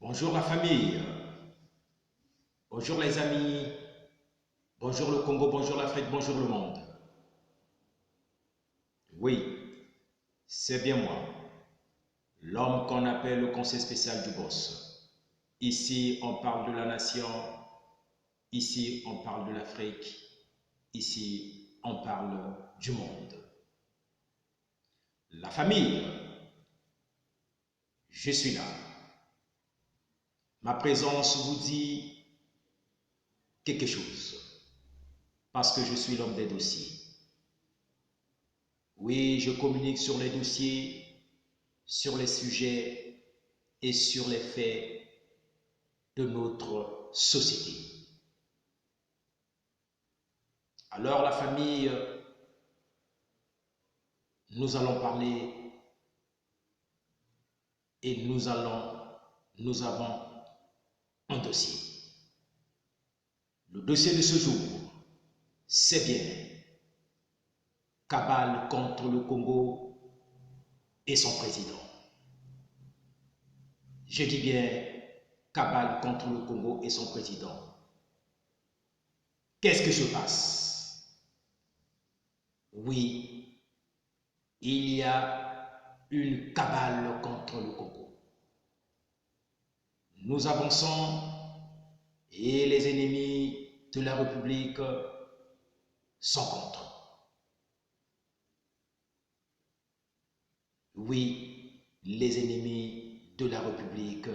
Bonjour la famille, bonjour les amis, bonjour le Congo, bonjour l'Afrique, bonjour le monde. Oui, c'est bien moi, l'homme qu'on appelle le conseil spécial du boss. Ici, on parle de la nation, ici, on parle de l'Afrique, ici, on parle du monde. La famille, je suis là. Ma présence vous dit quelque chose, parce que je suis l'homme des dossiers. Oui, je communique sur les dossiers, sur les sujets et sur les faits de notre société. Alors la famille, nous allons parler et nous avons un dossier. Le dossier de ce jour, c'est bien cabale contre le Congo et son président. Je dis bien cabale contre le Congo et son président. Qu'est-ce qui se passe? Oui, il y a une cabale contre le Congo. Nous avançons et les ennemis de la République sont contre. Oui, les ennemis de la République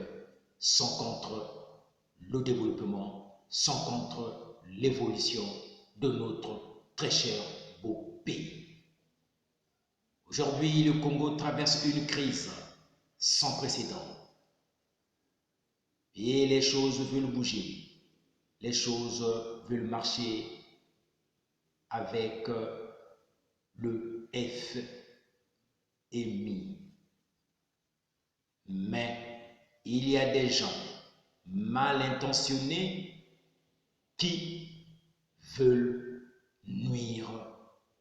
sont contre le développement, sont contre l'évolution de notre très cher beau pays. Aujourd'hui, le Congo traverse une crise sans précédent. Et les choses veulent bouger. Les choses veulent marcher avec le FMI. Mais il y a des gens mal intentionnés qui veulent nuire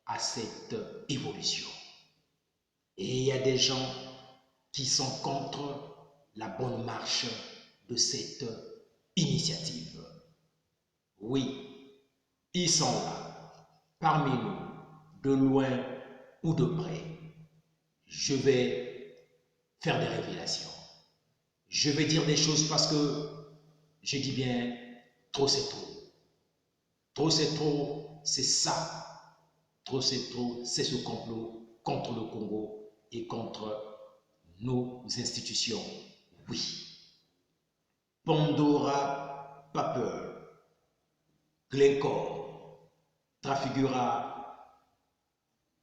à cette évolution. Et il y a des gens qui sont contre la bonne marche de cette initiative. Oui, ils sont là, parmi nous, de loin ou de près. Je vais faire des révélations. Je vais dire des choses parce que je dis bien, trop c'est trop. Trop c'est trop, c'est ça. Trop c'est trop, c'est ce complot contre le Congo et contre nos institutions. Oui. Pandora Papel, Glencore, Trafigura,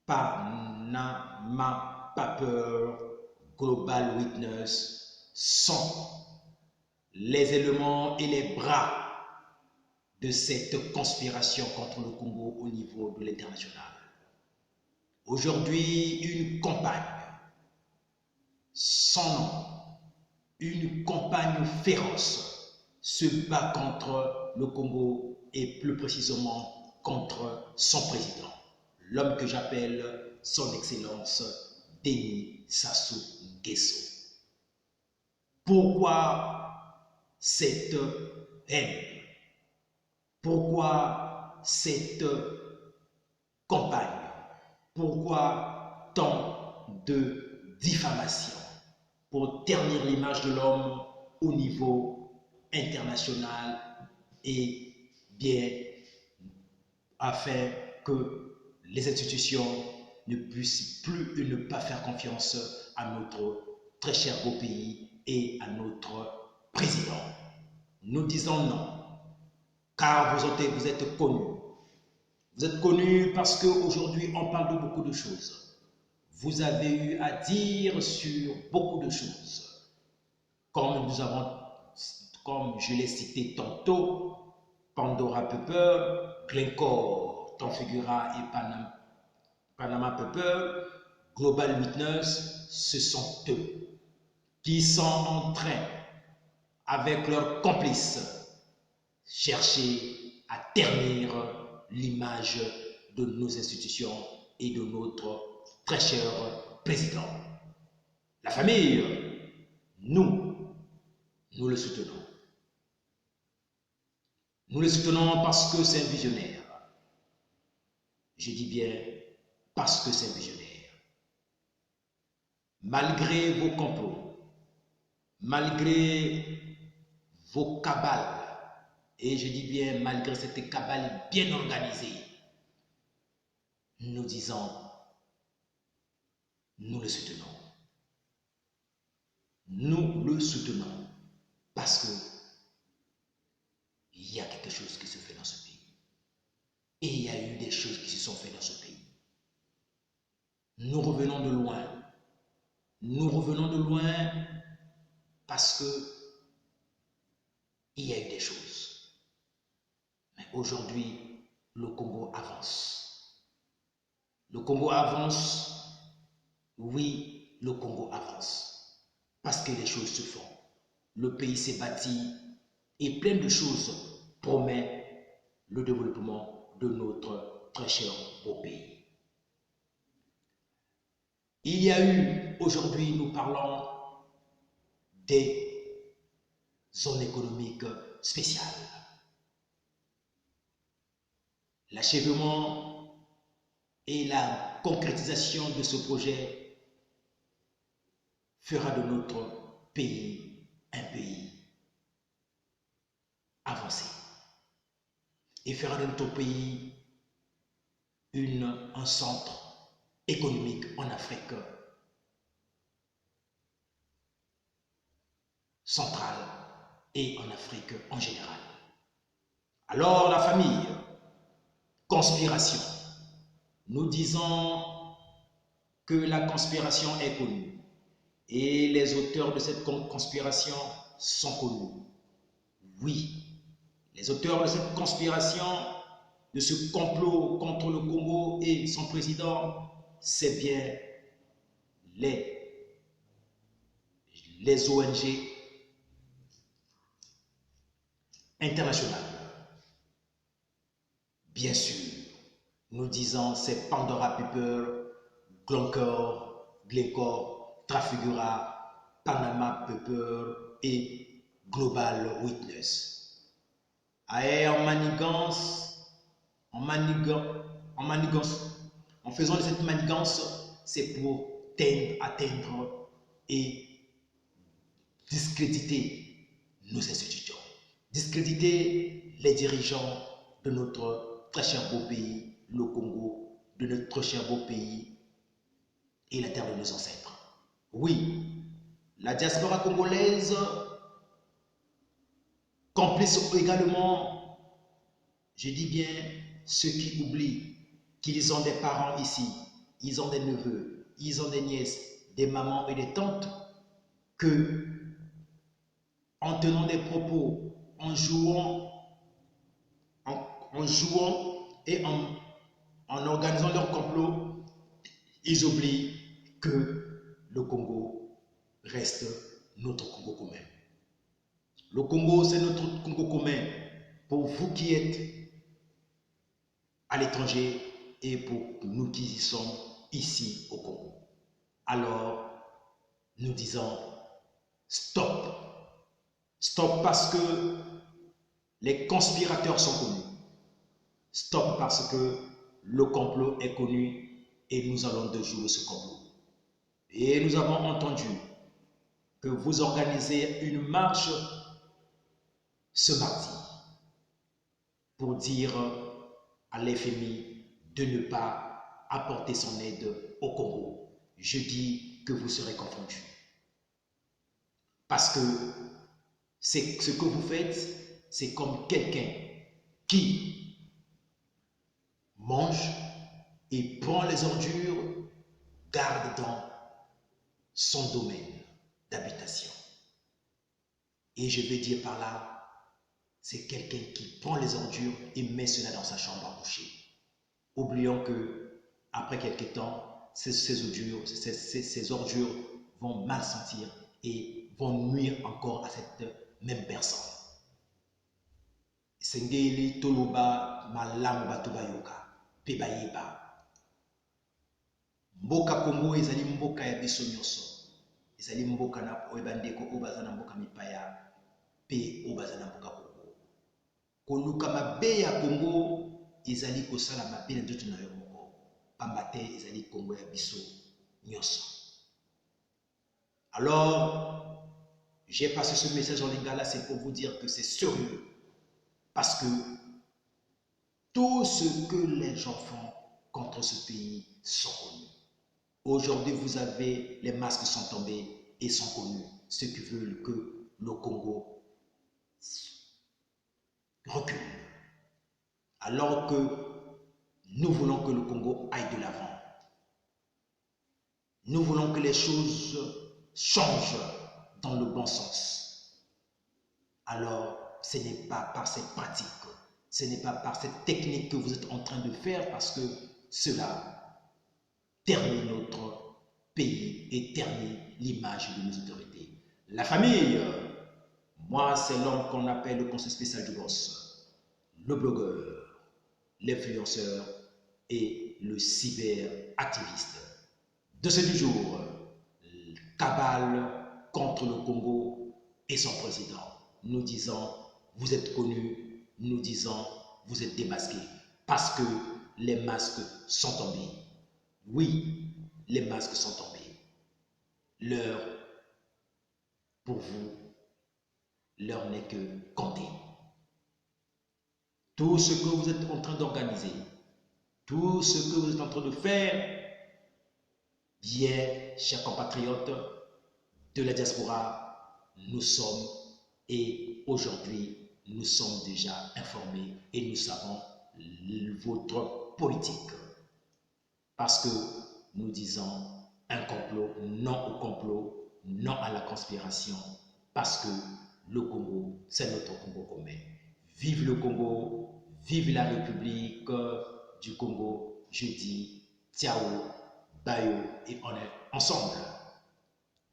Panama Paper, Global Witness sont les éléments et les bras de cette conspiration contre le Congo au niveau de l'international. Aujourd'hui, une campagne sans nom, une campagne féroce se bat contre le Congo et plus précisément contre son président, l'homme que j'appelle son Excellence Denis Sassou Nguesso. Pourquoi cette haine? Pourquoi cette campagne? Pourquoi tant de diffamation pour ternir l'image de l'homme au niveau international et bien afin que les institutions ne puissent plus et ne pas faire confiance à notre très cher beau pays et à notre président. Nous disons non, car vous êtes connus. Vous êtes connus parce qu'aujourd'hui on parle de beaucoup de choses. Vous avez eu à dire sur beaucoup de choses. Comme je l'ai cité tantôt, Pandora Paper, Glencore, Trafigura et Panama Paper, Global Witness, ce sont eux qui sont en train, avec leurs complices, chercher à ternir l'image de nos institutions et de notre très cher président. La famille, nous Nous le soutenons. Nous le soutenons parce que c'est un visionnaire. Je dis bien parce que c'est un visionnaire. Malgré vos complots, malgré vos cabales, et je dis bien malgré cette cabale bien organisée, nous disons, nous le soutenons. Nous le soutenons parce que il y a quelque chose qui se fait dans ce pays. Et il y a eu des choses qui se sont faites dans ce pays. Nous revenons de loin. Nous revenons de loin parce que il y a eu des choses. Mais aujourd'hui, le Congo avance. Le Congo avance. Oui, le Congo avance. Parce que les choses se font. Le pays s'est bâti et plein de choses promettent le développement de notre très cher beau pays. Il y a eu, aujourd'hui, nous parlons des zones économiques spéciales. L'achèvement et la concrétisation de ce projet fera de notre pays un pays avancé et fera de notre pays un centre économique en Afrique centrale et en Afrique en général. Alors la famille, conspiration. Nous disons que la conspiration est connue et les auteurs de cette conspiration sont connus. Oui, les auteurs de cette conspiration, de ce complot contre le Congo et son président, c'est bien les ONG internationales. Bien sûr, nous disons c'est Pandora Paper, Glencore, Trafigura, Panama Paper et Global Witness. En faisant cette manigance, c'est pour atteindre et discréditer nos institutions, discréditer les dirigeants de notre très cher beau pays, le Congo, de notre cher beau pays et la terre de nos ancêtres. Oui, la diaspora congolaise complice également, je dis bien, ceux qui oublient qu'ils ont des parents ici, ils ont des neveux, ils ont des nièces, des mamans et des tantes, que en tenant des propos, en jouant et en organisant leur complot, ils oublient que le Congo reste notre Congo commun. Le Congo, c'est notre Congo commun pour vous qui êtes à l'étranger et pour nous qui sommes ici au Congo. Alors, nous disons stop. Stop parce que les conspirateurs sont connus. Stop parce que le complot est connu et nous allons déjouer ce complot. Et nous avons entendu que vous organisez une marche ce mardi pour dire à l'FMI de ne pas apporter son aide au Congo. Je dis que vous serez confondus. Parce que ce que vous faites, c'est comme quelqu'un qui mange et prend les ordures, garde dans son domaine d'habitation. Et je vais dire par là, c'est quelqu'un qui prend les ordures et met cela dans sa chambre à coucher. Oublions que après quelques temps, ces ordures vont mal sentir et vont nuire encore à cette même personne. Sengeli toloba malamu bato bayoka pe bayeba. Mboka Congo ezali mboka ya biso nyonso. Ezali mboka na oyo bandeko oyo baza na mboka mipaya pe o baza na mboka Congo. Koluka mabe ya Congo ezali kosala mabe na nzoto na yo moko, pamba te ezali Congo ya biso nyonso. Alors, j'ai passé ce message en lingala, c'est pour vous dire que c'est sérieux, parce que tout ce que les gens font contre ce pays sont connus. Aujourd'hui, vous avez les masques sont tombés et sont connus, ceux qui veulent que le Congo recule. Alors que nous voulons que le Congo aille de l'avant. Nous voulons que les choses changent dans le bon sens. Alors, ce n'est pas par cette pratique, ce n'est pas par cette technique que vous êtes en train de faire, parce que cela ternit notre pays et ternit l'image de nos autorités. La famille, moi c'est l'homme qu'on appelle le conseil spécial du boss, le blogueur, l'influenceur et le cyberactiviste. De ce jour, cabale contre le Congo et son président. Nous disons, vous êtes connus, nous disons, vous êtes démasqués, parce que les masques sont tombés. Oui, les masques sont tombés. L'heure, pour vous, l'heure n'est que comptée. Tout ce que vous êtes en train d'organiser, tout ce que vous êtes en train de faire, bien, chers compatriotes de la diaspora, nous sommes, et aujourd'hui, nous sommes déjà informés et nous savons votre politique. Parce que nous disons un complot, non au complot, non à la conspiration, parce que le Congo, c'est notre Congo commun. Vive le Congo, vive la République du Congo. Je dis ciao, bayo, et on est ensemble.